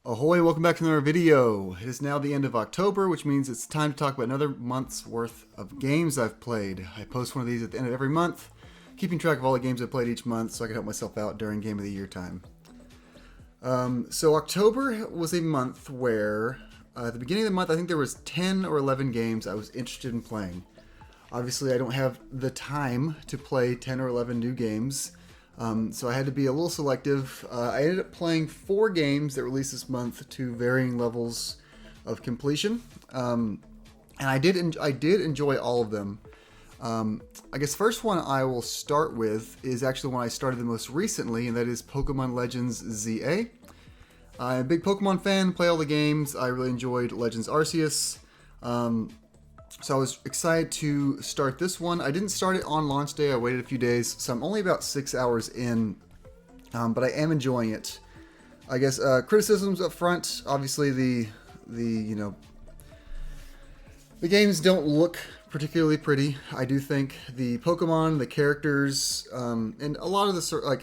Ahoy, welcome back to another video. It is now the end of October, which means it's time to talk about another month's worth of games I've played. I post one of these at the end of every month, keeping track of all the games I've played each month so I can help myself out during Game of the Year time. So October was a month where, at the beginning of the month, I think there was 10 or 11 games I was interested in playing. Obviously, I don't have the time to play 10 or 11 new games, so I had to be a little selective. I ended up playing 4 games that released this month to varying levels of completion, and I did enjoy all of them. I guess the first one I will start with is actually the one I started the most recently, and that is Pokemon Legends ZA. I'm a big Pokemon fan, play all the games. I really enjoyed Legends Arceus. So I was excited to start this one. I didn't start it on launch day. I waited a few days, so I'm only about 6 hours in, but I am enjoying it. I guess criticisms up front. Obviously, the games don't look particularly pretty. I do think the Pokemon, the characters, and a lot of the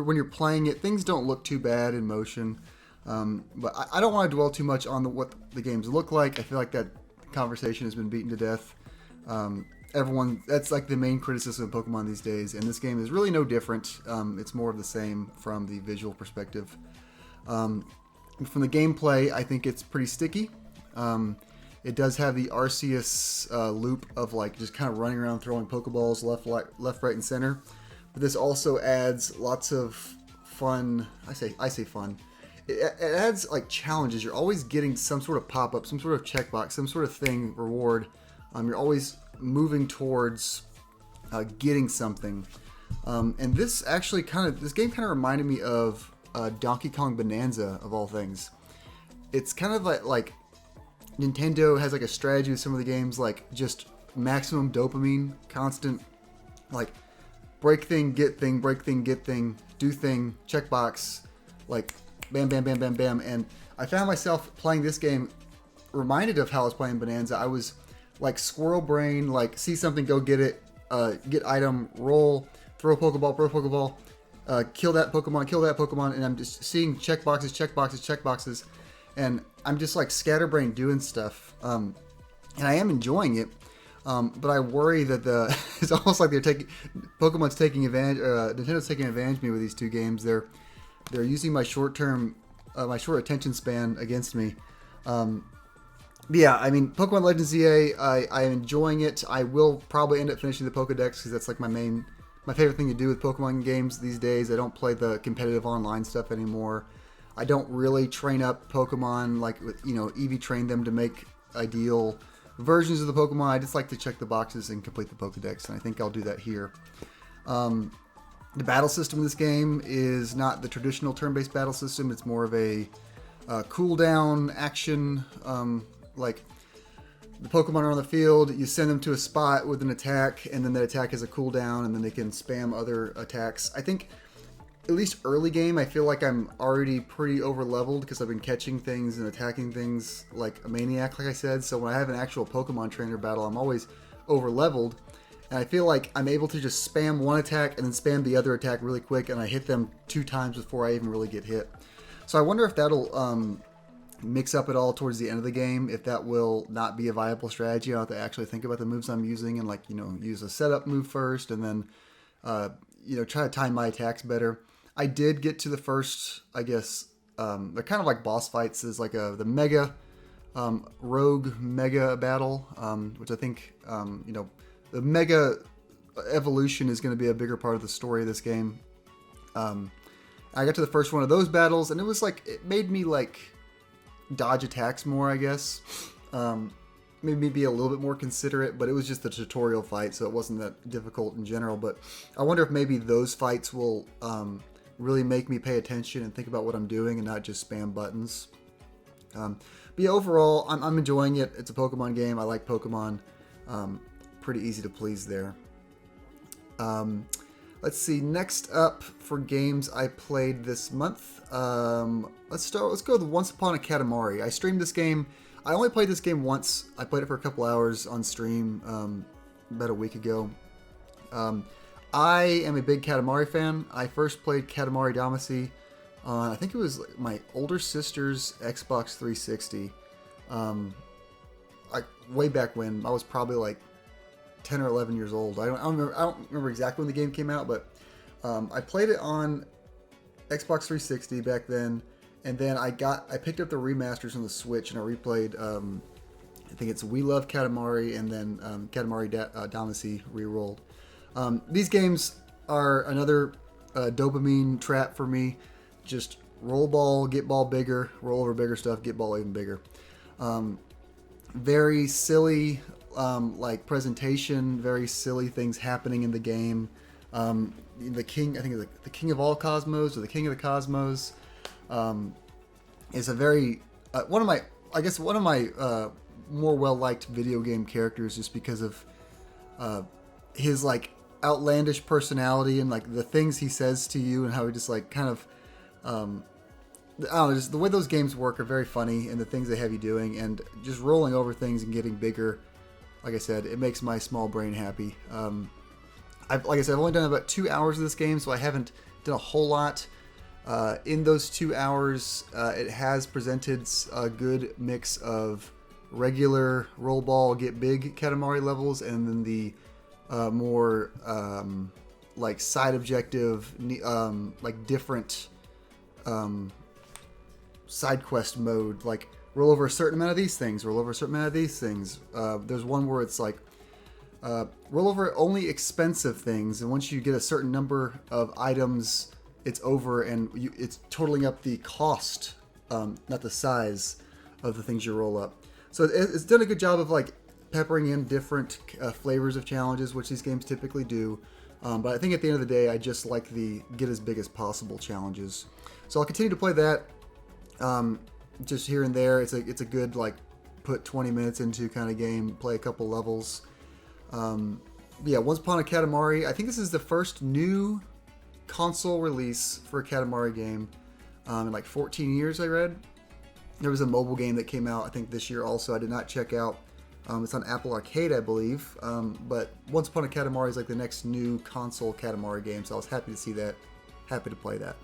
when you're playing it, things don't look too bad in motion. But I don't want to dwell too much on what the games look like. I feel like that conversation has been beaten to death. That's like the main criticism of Pokemon these days, and this game is really no different. It's more of the same from the visual perspective. From the gameplay, I think it's pretty sticky. It does have the Arceus loop of like just kind of running around throwing Pokeballs left, right, and center. But this also adds lots of fun. I say fun. It adds like challenges. You're always getting some sort of pop-up, some sort of checkbox, some sort of thing, reward. You're always moving towards getting something. And this game kind of reminded me of Donkey Kong Bonanza of all things. It's kind of like Nintendo has like a strategy with some of the games, like just maximum dopamine, constant like break thing, get thing, break thing, get thing, do thing, checkbox, like bam, bam, bam, bam, bam. And I found myself playing this game reminded of how I was playing Bonanza. I was like squirrel brain, like see something, go get it, get item, roll, throw a Pokeball, kill that Pokemon, and I'm just seeing checkboxes, and I'm just like scatterbrain doing stuff. And I am enjoying it, but I worry that it's almost like Pokemon's taking advantage, Nintendo's taking advantage of me with these 2 games. They're using my short attention span against me. Yeah, I mean, Pokemon Legends ZA, I am enjoying it. I will probably end up finishing the Pokedex because that's like my favorite thing to do with Pokemon games these days. I don't play the competitive online stuff anymore. I don't really train up Pokemon like EV train them to make ideal versions of the Pokemon. I just like to check the boxes and complete the Pokedex, and I think I'll do that here. The battle system in this game is not the traditional turn-based battle system. It's more of a cooldown action. Like the Pokemon are on the field, you send them to a spot with an attack, and then that attack has a cooldown, and then they can spam other attacks. I think, at least early game, I feel like I'm already pretty over-leveled because I've been catching things and attacking things like a maniac, like I said. So when I have an actual Pokemon trainer battle, I'm always over-leveled. And I feel like I'm able to just spam one attack and then spam the other attack really quick, and I hit them 2 times before I even really get hit. So I wonder if that'll mix up at all towards the end of the game, if that will not be a viable strategy. I'll have to actually think about the moves I'm using and use a setup move first and then try to time my attacks better. I did get to the first, I guess, they're kind of like boss fights. There's like the Mega Rogue Mega battle, which I think the Mega evolution is going to be a bigger part of the story of this game. I got to the first one of those battles, and it made me like dodge attacks more, I guess. Made me be a little bit more considerate, but it was just the tutorial fight, so it wasn't that difficult in general. But I wonder if maybe those fights will really make me pay attention and think about what I'm doing and not just spam buttons. But yeah, overall, I'm enjoying it. It's a Pokemon game. I like Pokemon. Pretty easy to please there. Let's see. Next up for games I played this month. Let's go with Once Upon a Katamari. I streamed this game. I only played this game once. I played it for a couple hours on stream about a week ago. I am a big Katamari fan. I first played Katamari Damacy on, I think it was my older sister's Xbox 360. Like way back when I was probably like 10 or 11 years old. I don't remember exactly when the game came out, but I played it on Xbox 360 back then, and then I picked up the remasters on the Switch and I replayed. I think it's We Love Katamari and then Katamari Damacy Rerolled. These games are another dopamine trap for me. Just roll ball, get ball bigger, roll over bigger stuff, get ball even bigger. Very silly, like presentation, very silly things happening in the game. The king, I think it's the king of all cosmos or the king of the cosmos, is a very one of my more well liked video game characters, just because of his like outlandish personality and like the things he says to you and how he just like kind of I don't know, just the way those games work are very funny, and the things they have you doing and just rolling over things and getting bigger. Like I said, it makes my small brain happy. I've only done about 2 hours of this game, so I haven't done a whole lot. In those 2 hours, it has presented a good mix of regular roll ball, get big Katamari levels, and then the more like side objective, like different side quest mode, like roll over a certain amount of these things, roll over a certain amount of these things. There's one where it's like roll over only expensive things, and once you get a certain number of items, it's over, and it's totaling up the cost, not the size of the things you roll up. So it's done a good job of like peppering in different flavors of challenges, which these games typically do. But I think at the end of the day, I just like the get as big as possible challenges. So I'll continue to play that, just here and there. It's a good like put 20 minutes into kind of game, play a couple levels. Yeah, Once Upon a Katamari. I think this is the first new console release for a Katamari game in like 14 years, I read. There was a mobile game that came out, I think, this year also. I did not check out. It's on Apple Arcade, I believe. But Once Upon a Katamari is like the next new console Katamari game, so I was happy to see that. Happy to play that.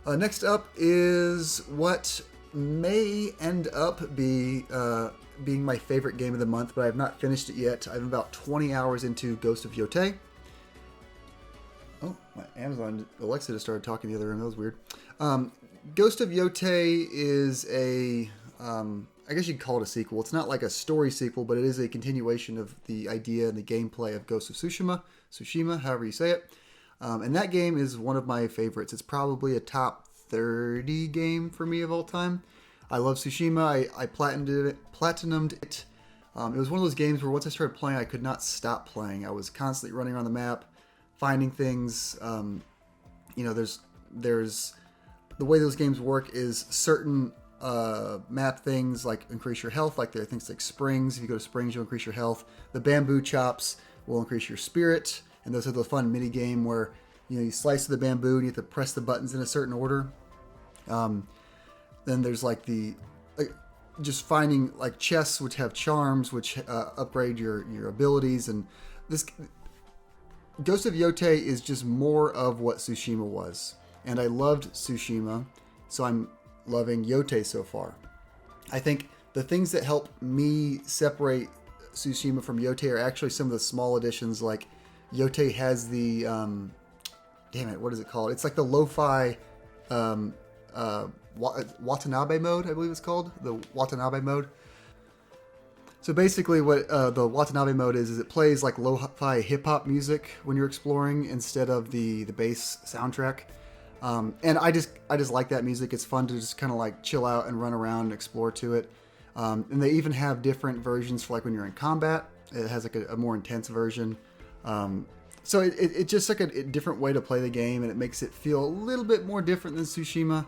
Next up is what may end up being my favorite game of the month, but I have not finished it yet. I'm about 20 hours into Ghost of Yotei. Oh, my Amazon Alexa just started talking in the other room. That was weird. Ghost of Yotei is I guess you'd call it a sequel. It's not like a story sequel, but it is a continuation of the idea and the gameplay of Ghost of Tsushima, however you say it. And that game is one of my favorites. It's probably a top 30 game for me of all time. I love Tsushima. I platinumed it. It was one of those games where once I started playing, I could not stop playing. I was constantly running around the map, finding things. There's the way those games work is certain map things like increase your health. Like there are things like springs. If you go to springs, you'll increase your health. The bamboo chops will increase your spirit. And those are the fun mini game where you slice the bamboo and you have to press the buttons in a certain order. Then there's like just finding like chests which have charms which upgrade your abilities. And this Ghost of Yotei is just more of what Tsushima was. And I loved Tsushima, so I'm loving Yotei so far. I think the things that help me separate Tsushima from Yotei are actually some of the small additions. Like Yotei has the what is it called? It's like the lo-fi Watanabe mode, I believe it's called, the Watanabe mode. So basically what the Watanabe mode is it plays like lo-fi hip-hop music when you're exploring instead of the bass soundtrack. And I just like that music. It's fun to just kind of like chill out and run around and explore to it. And they even have different versions for like when you're in combat. It has like a more intense version. So it's just like a different way to play the game, and it makes it feel a little bit more different than Tsushima.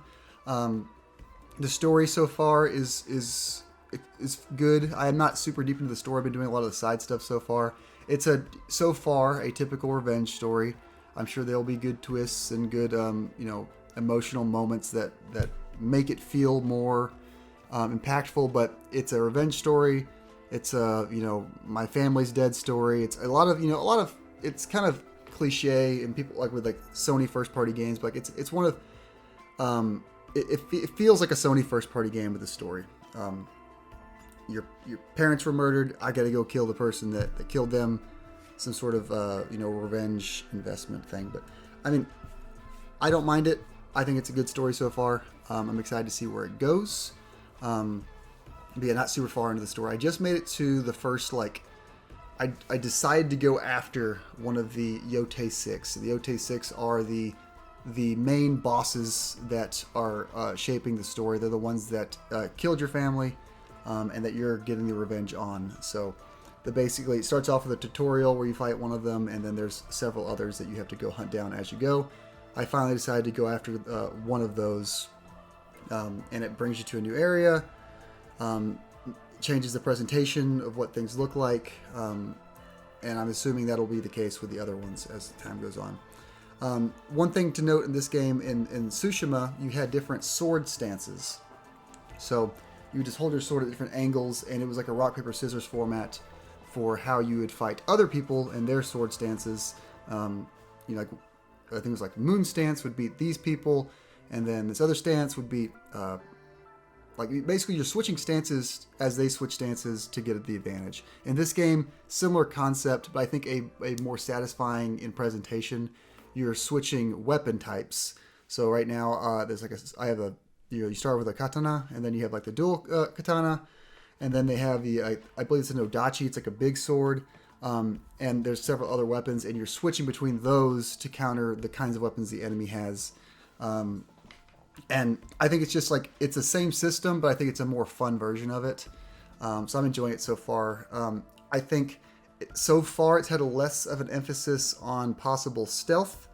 The story so far is good. I am not super deep into the story. I've been doing a lot of the side stuff so far. It's so far a typical revenge story. I'm sure there'll be good twists and good emotional moments that make it feel more impactful. But it's a revenge story. It's my family's dead story. It's a lot of it's kind of cliche, and people like with like Sony first party games, but like it's one of It feels like a Sony first party game with a story. Your parents were murdered. I got to go kill the person that killed them. Some sort of revenge investment thing. But I mean, I don't mind it. I think it's a good story so far. I'm excited to see where it goes. But yeah, not super far into the story. I just made it to the first, I decided to go after one of the Yote 6. The Yote 6 are the main bosses that are shaping the story. They're the ones that killed your family and that you're getting the revenge on. So basically it starts off with a tutorial where you fight one of them, and then there's several others that you have to go hunt down as you go. I finally decided to go after one of those, and it brings you to a new area. Changes the presentation of what things look like, and I'm assuming that'll be the case with the other ones as time goes on. One thing to note in this game, in Tsushima, you had different sword stances. So you would just hold your sword at different angles, and it was like a rock, paper, scissors format for how you would fight other people and their sword stances. Like I think it was like Moon stance would beat these people, and then this other stance would beat basically you're switching stances as they switch stances to get the advantage. In this game, similar concept, but I think a more satisfying in presentation. You're switching weapon types. So right now, there's you start with a katana, and then you have like the dual katana, and then they have the I believe it's an odachi. It's like a big sword, and there's several other weapons, and you're switching between those to counter the kinds of weapons the enemy has. And I think it's just it's the same system, but I think it's a more fun version of it. So I'm enjoying it so far. I think so far it's had a less of an emphasis on possible stealth.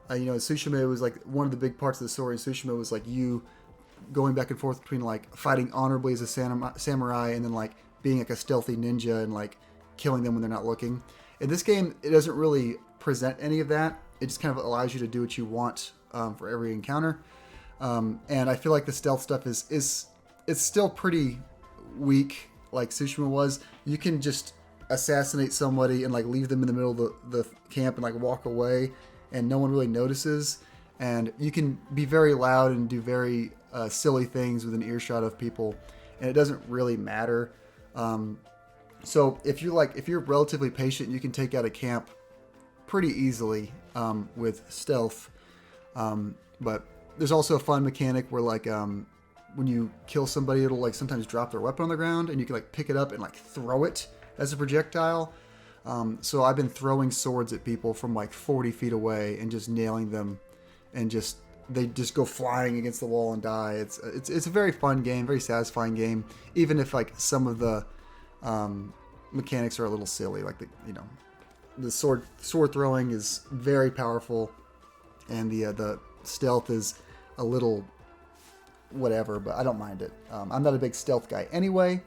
In Tsushima, it was like one of the big parts of the story in Tsushima was like you going back and forth between like fighting honorably as a samurai and then like being like a stealthy ninja and like killing them when they're not looking. In this game, it doesn't really present any of that. It just kind of allows you to do what you want for every encounter. And I feel like the stealth stuff is still pretty weak, like Tsushima was. You can just assassinate somebody and like leave them in the middle of the camp and like walk away, and no one really notices. And you can be very loud and do very silly things within earshot of people, and it doesn't really matter. So if you're relatively patient, you can take out a camp pretty easily with stealth. But there's also a fun mechanic where when you kill somebody, it'll like sometimes drop their weapon on the ground, and you can like pick it up and like throw it as a projectile. So I've been throwing swords at people from like 40 feet away and just nailing them, and they just go flying against the wall and die. It's a very fun game, very satisfying game, even if like some of the mechanics are a little silly. Like the sword throwing is very powerful, and the stealth is a little whatever, but I don't mind it. I'm not a big stealth guy anyway.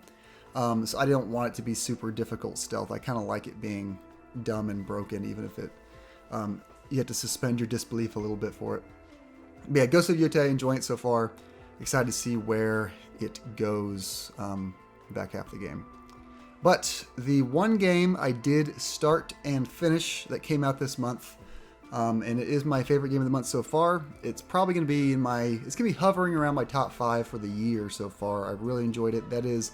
So I don't want it to be super difficult stealth. I kind of like it being dumb and broken, even if you have to suspend your disbelief a little bit for it. But yeah, Ghost of Yote, enjoying it so far. Excited to see where it goes back half the game. But the one game I did start and finish that came out this month, and it is my favorite game of the month so far. It's probably going to be it's going to be hovering around my top 5 for the year so far. I've really enjoyed it. That is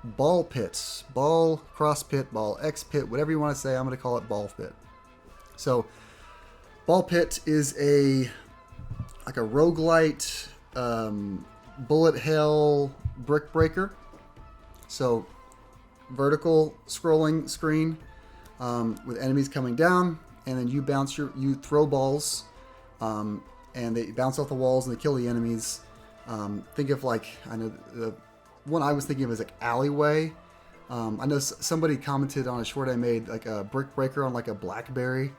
Ball Pit. Ball Cross Pit, Ball X Pit, whatever you want to say. I'm going to call it Ball Pit. So Ball Pit is a roguelite bullet hell brick breaker. So vertical scrolling screen with enemies coming down, and then you throw balls, and they bounce off the walls and they kill the enemies. Think of I know the one I was thinking of is like Alleyway. I know somebody commented on a short I made, like a brick breaker on like a BlackBerry.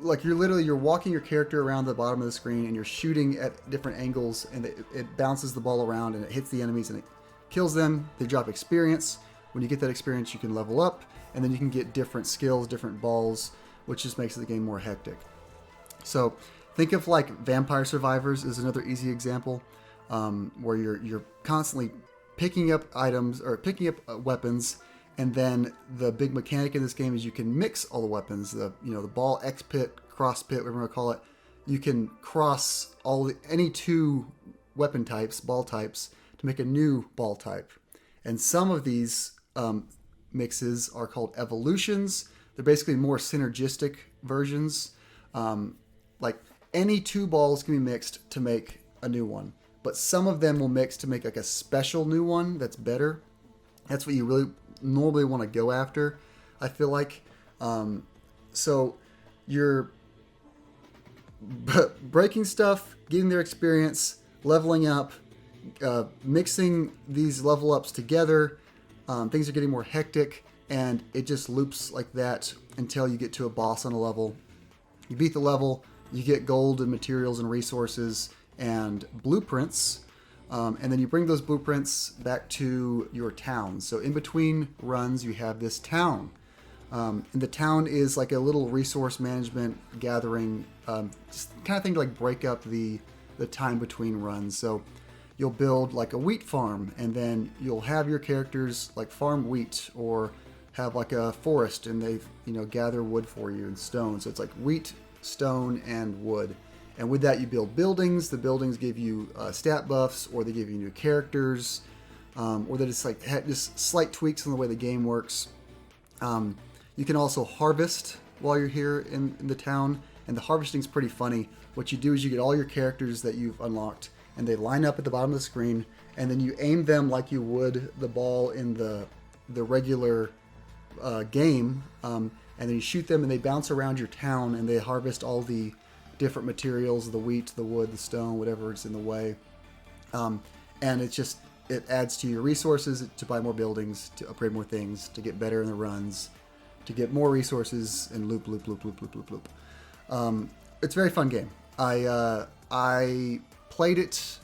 Like you're walking your character around the bottom of the screen, and you're shooting at different angles, and it bounces the ball around and it hits the enemies and it kills them. They drop experience. When you get that experience, you can level up, and then you can get different skills, different balls, which just makes the game more hectic. So think of like Vampire Survivors is another easy example, where you're constantly picking up items or picking up weapons, and then the big mechanic in this game is you can mix all the weapons. The ball X pit, cross pit, whatever you want to call it. you can cross any two weapon types, ball types, to make a new ball type. And some of these mixes are called evolutions. They're basically more synergistic versions. Like any two balls can be mixed to make a new one, but some of them will mix to make like a special new one that's better. That's what you really normally want to go after, I feel like. So you're breaking stuff, getting their experience, leveling up, mixing these level ups together. Things are getting more hectic, and it just loops like that until you get to a boss on a level. You beat the level, you get gold and materials and resources and blueprints, and then you bring those blueprints back to your town. So in between runs, you have this town. And the town is like a little resource management gathering, just kind of thing to like break up the time between runs. So you'll build like a wheat farm, and then you'll have your characters like farm wheat, or have like a forest and they gather wood for you and stone. So it's like wheat, stone, and wood. And with that you build buildings. The buildings give you stat buffs, or they give you new characters, or they just like just slight tweaks in the way the game works. You can also harvest while you're here in the town, and the harvesting is pretty funny. What you do is you get all your characters that you've unlocked, and they line up at the bottom of the screen, and then you aim them like you would the ball in the regular game, and then you shoot them, and they bounce around your town, and they harvest all the different materials, the wheat, the wood, the stone, whatever is in the way. And it adds to your resources to buy more buildings, to upgrade more things, to get better in the runs, to get more resources, and loop. It's a very fun game. I played it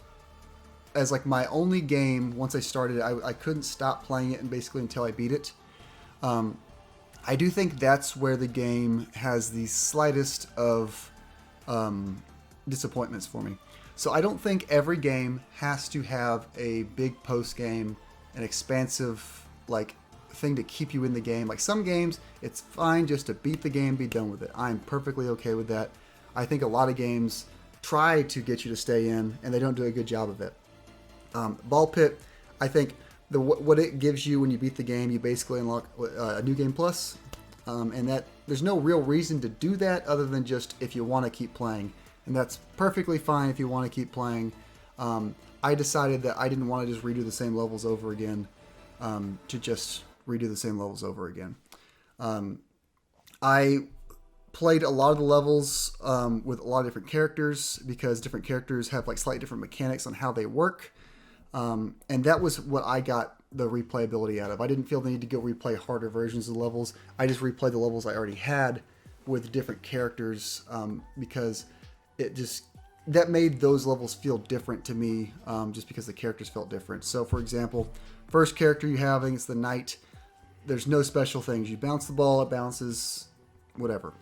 as like my only game. Once I started it, I couldn't stop playing it, and basically until I beat it. I do think that's where the game has the slightest of disappointments for me. So I don't think every game has to have a big post game, an expansive like thing to keep you in the game. Like some games, it's fine just to beat the game, be done with it. I'm perfectly okay with that. I think a lot of games try to get you to stay in, and they don't do a good job of it. Ball Pit, I think what it gives you when you beat the game, you basically unlock a new game plus, and that there's no real reason to do that other than just if you want to keep playing, and that's perfectly fine if you want to keep playing. I decided that I didn't want to just redo the same levels over again, to just redo the same levels over again. I played a lot of the levels with a lot of different characters, because different characters have like slightly different mechanics on how they work. And that was what I got the replayability out of. I didn't feel the need to go replay harder versions of the levels. I just replayed the levels I already had with different characters, because that made those levels feel different to me, just because the characters felt different. So for example, first character you have, I think it's the knight. There's no special things. You bounce the ball, it bounces, whatever.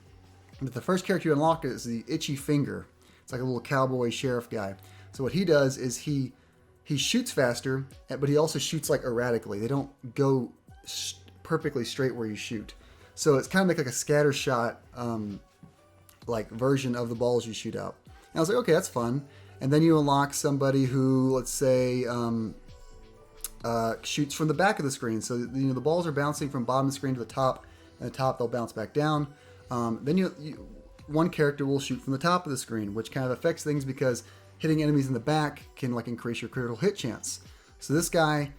But the first character you unlock is the Itchy Finger. It's like a little cowboy sheriff guy. So what he does is he shoots faster, but he also shoots like erratically. They don't go perfectly straight where you shoot. So it's kind of like a scatter shot like version of the balls you shoot out. And I was like, okay, that's fun. And then you unlock somebody who, let's say, shoots from the back of the screen. So the balls are bouncing from bottom of the screen to the top, and the top they'll bounce back down. Then one character will shoot from the top of the screen, which kind of affects things because hitting enemies in the back can like increase your critical hit chance. So this guy,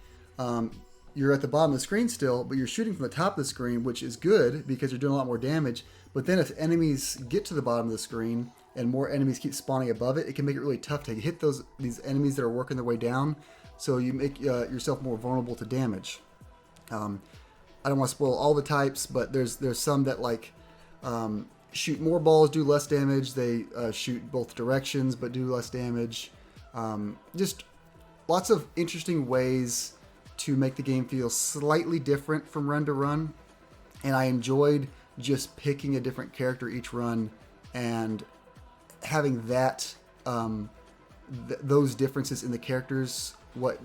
you're at the bottom of the screen still, but you're shooting from the top of the screen, which is good because you're doing a lot more damage. But then if enemies get to the bottom of the screen and more enemies keep spawning above it, it can make it really tough to hit these enemies that are working their way down. So you make yourself more vulnerable to damage. I don't want to spoil all the types, but there's some that like shoot more balls, do less damage. They shoot both directions, but do less damage. Just lots of interesting ways to make the game feel slightly different from run to run. And I enjoyed just picking a different character each run and having that those differences in the characters what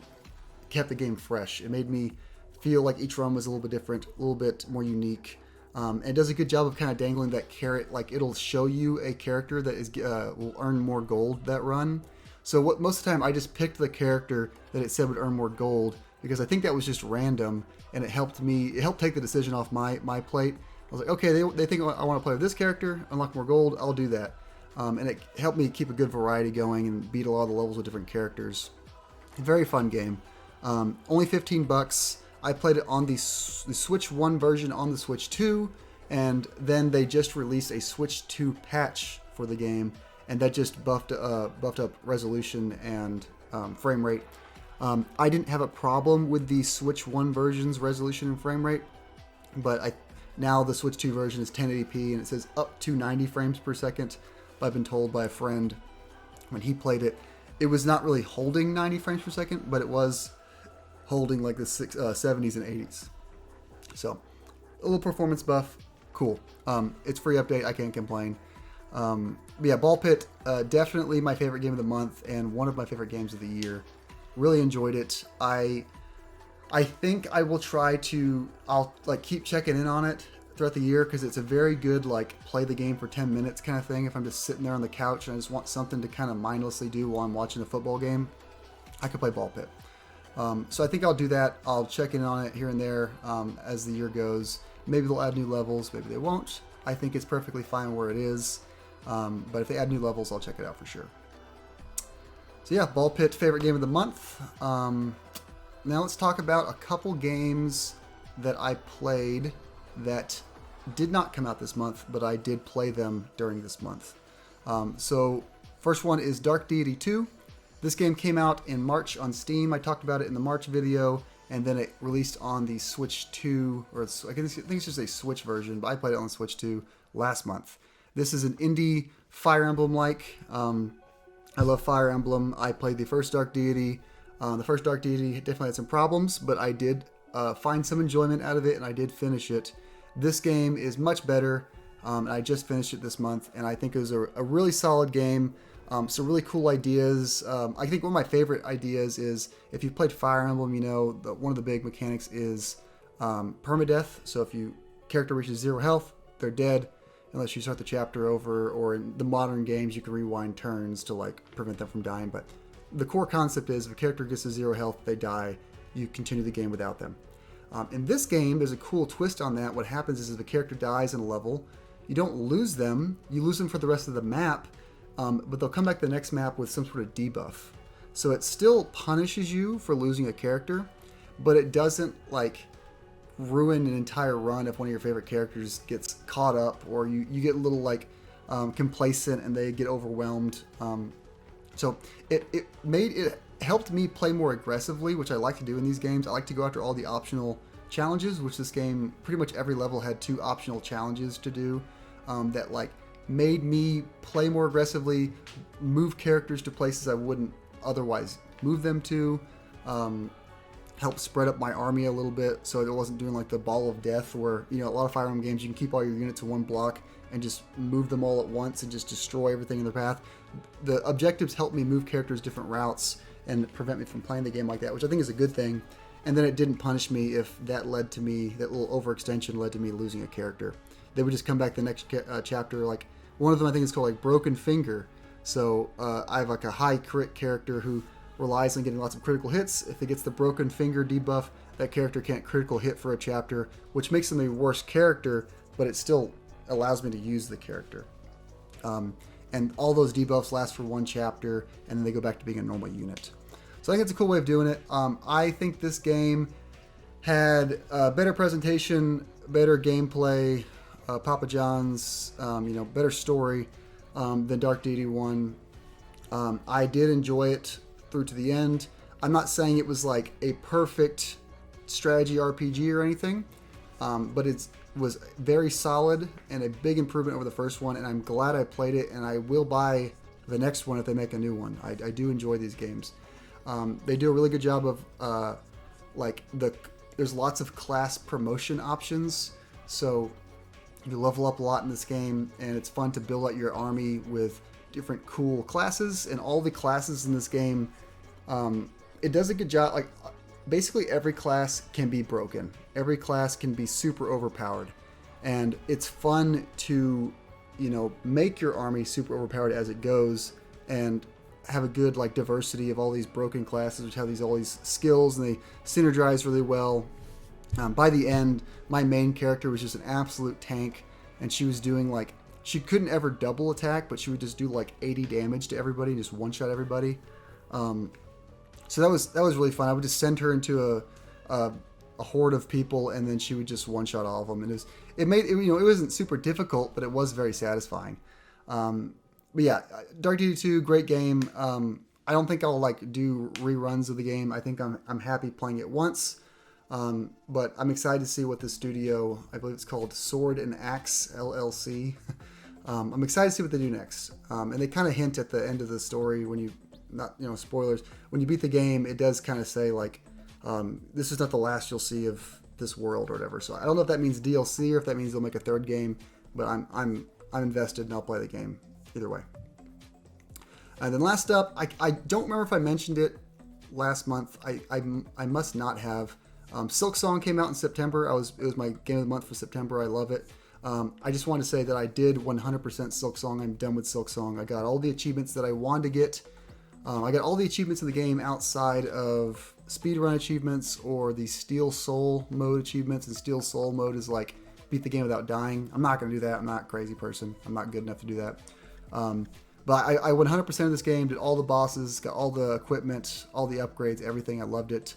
kept the game fresh. It made me feel like each run was a little bit different, a little bit more unique. And it does a good job of kind of dangling that carrot. Like it'll show you a character that is will earn more gold that run. So most of the time I just picked the character that it said would earn more gold because I think that was just random, and it helped take the decision off my plate. I was like, okay, they think I want to play with this character, unlock more gold, I'll do that. And it helped me keep a good variety going and beat a lot of the levels with different characters. Very fun game. Only $15. I played it on the Switch 1 version on the Switch 2, and then they just released a Switch 2 patch for the game, and that just buffed up resolution and frame rate. I didn't have a problem with the Switch 1 version's resolution and frame rate, but now the Switch 2 version is 1080p, and it says up to 90 frames per second. I've been told by a friend when he played it, it was not really holding 90 frames per second, but it was holding like the 70s and 80s. So a little performance buff, cool. It's free update, I can't complain. But yeah, Ball Pit, definitely my favorite game of the month and one of my favorite games of the year. Really enjoyed it. I think I will I'll like keep checking in on it throughout the year because it's a very good like play the game for 10 minutes kind of thing. If I'm just sitting there on the couch and I just want something to kind of mindlessly do while I'm watching a football game, I could play Ball Pit. So I think I'll do that. I'll check in on it here and there as the year goes. Maybe they'll add new levels, maybe they won't. I think it's perfectly fine where it is. But if they add new levels, I'll check it out for sure. So yeah, Ball Pit, favorite game of the month. Now let's talk about a couple games that I played that did not come out this month, but I did play them during this month. So first one is Dark Deity 2. This game came out in March on Steam. I talked about it in the March video, and then it released on the Switch 2, or I think it's just a Switch version, but I played it on the Switch 2 last month. This is an indie Fire Emblem-like. I love Fire Emblem. I played the first Dark Deity. The first Dark Deity definitely had some problems, but I did find some enjoyment out of it, and I did finish it. This game is much better, and I just finished it this month, and I think it was a really solid game. Some really cool ideas. I think one of my favorite ideas is, if you've played Fire Emblem, you know one of the big mechanics is permadeath. So if your character reaches 0 health, they're dead unless you start the chapter over, or in the modern games you can rewind turns to like prevent them from dying. But the core concept is, if a character gets to 0 health, they die. You continue the game without them. In this game, there's a cool twist on that. What happens is, if a character dies in a level, you don't lose them. You lose them for the rest of the map, but they'll come back to the next map with some sort of debuff. So it still punishes you for losing a character, but it doesn't like ruin an entire run if one of your favorite characters gets caught up, or you get a little like complacent and they get overwhelmed. So it helped me play more aggressively, which I like to do in these games. I like to go after all the optional challenges, which this game, pretty much every level had 2 optional challenges to do that like made me play more aggressively, move characters to places I wouldn't otherwise move them to, help spread up my army a little bit so it wasn't doing like the ball of death where, you know, a lot of Fire Emblem games you can keep all your units in one block and just move them all at once and just destroy everything in their path. The objectives help me move characters different routes and prevent me from playing the game like that, which I think is a good thing. And then it didn't punish me if that led to me, that little overextension led to me losing a character. They would just come back the next chapter. Like one of them I think is called like Broken Finger. So I have like a high crit character who relies on getting lots of critical hits. If it gets the Broken Finger debuff, that character can't critical hit for a chapter, which makes them a worse character, but it still allows me to use the character. And all those debuffs last for 1 chapter, and then they go back to being a normal unit. So I think it's a cool way of doing it. I think this game had better presentation, better gameplay, Papa John's, better story than Dark Deity 1. I did enjoy it through to the end. I'm not saying it was like a perfect strategy RPG or anything, but it was very solid and a big improvement over the first one, and I'm glad I played it, and I will buy the next one if they make a new one. I do enjoy these games. They do a really good job of there's lots of class promotion options, so you level up a lot in this game, and it's fun to build out your army with different cool classes. And all the classes in this game, it does a good job. Like basically every class can be broken. Every class can be super overpowered. and it's fun to, make your army super overpowered as it goes, and have a good like diversity of all these broken classes which have all these skills, and they synergize really well. By the end, my main character was just an absolute tank, and she was doing like, she couldn't ever double attack, but she would just do like 80 damage to everybody and just one shot everybody. So that was really fun. I would just send her into a horde of people, and then she would just one shot all of them, and it wasn't super difficult, but it was very satisfying. But yeah, Dark Deity 2, great game. I don't think I'll like do reruns of the game. I think I'm happy playing it once. But I'm excited to see what the studio, I believe it's called Sword and Axe LLC. I'm excited to see what they do next. And they kind of hint at the end of the story when you, not, spoilers, when you beat the game, it does kind of say like, this is not the last you'll see of this world or whatever. So I don't know if that means DLC or if that means they'll make a third game, but I'm invested and I'll play the game either way. And then last up, I don't remember if I mentioned it last month. I must not have. Silk Song came out in September. It was my game of the month for September. I love it. I just want to say that I did 100% Silk Song. I'm done with Silk Song. I got all the achievements that I wanted to get. I got all the achievements in the game outside of speedrun achievements or the Steel Soul mode achievements. And Steel Soul mode is like beat the game without dying. I'm not going to do that. I'm not a crazy person. I'm not good enough to do that. But I 100% of this game, did all the bosses, got all the equipment, all the upgrades, everything. I loved it.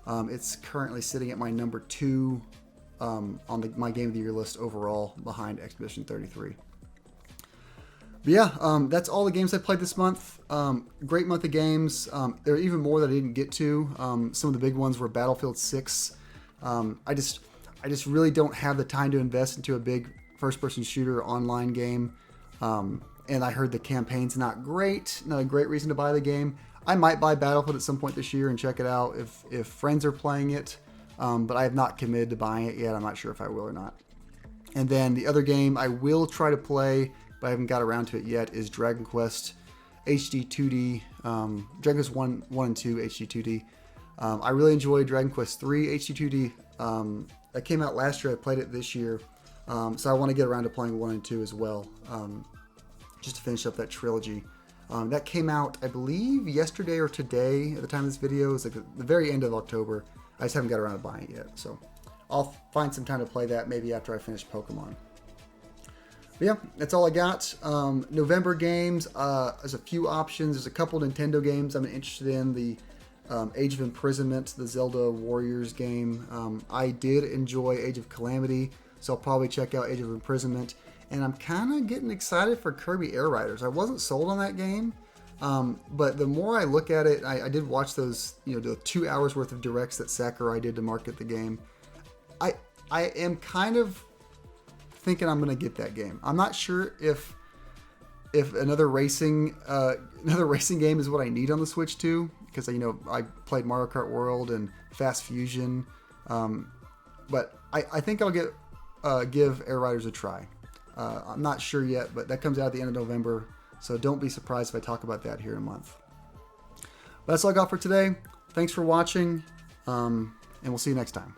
It's currently sitting at my number 2 on my Game of the Year list overall, behind Expedition 33. But yeah, that's all the games I played this month. Great month of games. There are even more that I didn't get to. Some of the big ones were Battlefield 6. I just really don't have the time to invest into a big first-person shooter online game. And I heard the campaign's not a great reason to buy the game. I might buy Battlefield at some point this year and check it out if friends are playing it, but I have not committed to buying it yet. I'm not sure if I will or not. And then the other game I will try to play, but I haven't got around to it yet, is Dragon Quest HD 2D, Dragon Quest 1 and 2 HD 2D. I really enjoyed Dragon Quest 3 HD 2D. That came out last year. I played it this year, so I want to get around to playing 1 and 2 as well, just to finish up that trilogy. That came out, I believe, yesterday or today at the time of this video. It's like the very end of October. I just haven't got around to buying it yet. So I'll find some time to play that maybe after I finish Pokemon. But yeah, that's all I got. November games, there's a few options. There's a couple Nintendo games I'm interested in. The Age of Imprisonment, the Zelda Warriors game. I did enjoy Age of Calamity, so I'll probably check out Age of Imprisonment. And I'm kind of getting excited for Kirby Air Riders. I wasn't sold on that game, but the more I look at it, I did watch those, the 2 hours worth of directs that Sakurai did to market the game. I am kind of thinking I'm going to get that game. I'm not sure if another racing game is what I need on the Switch too, because I played Mario Kart World and Fast Fusion, but I think I'll give Air Riders a try. I'm not sure yet, but that comes out at the end of November, so don't be surprised if I talk about that here in a month. But that's all I got for today. Thanks for watching, and we'll see you next time.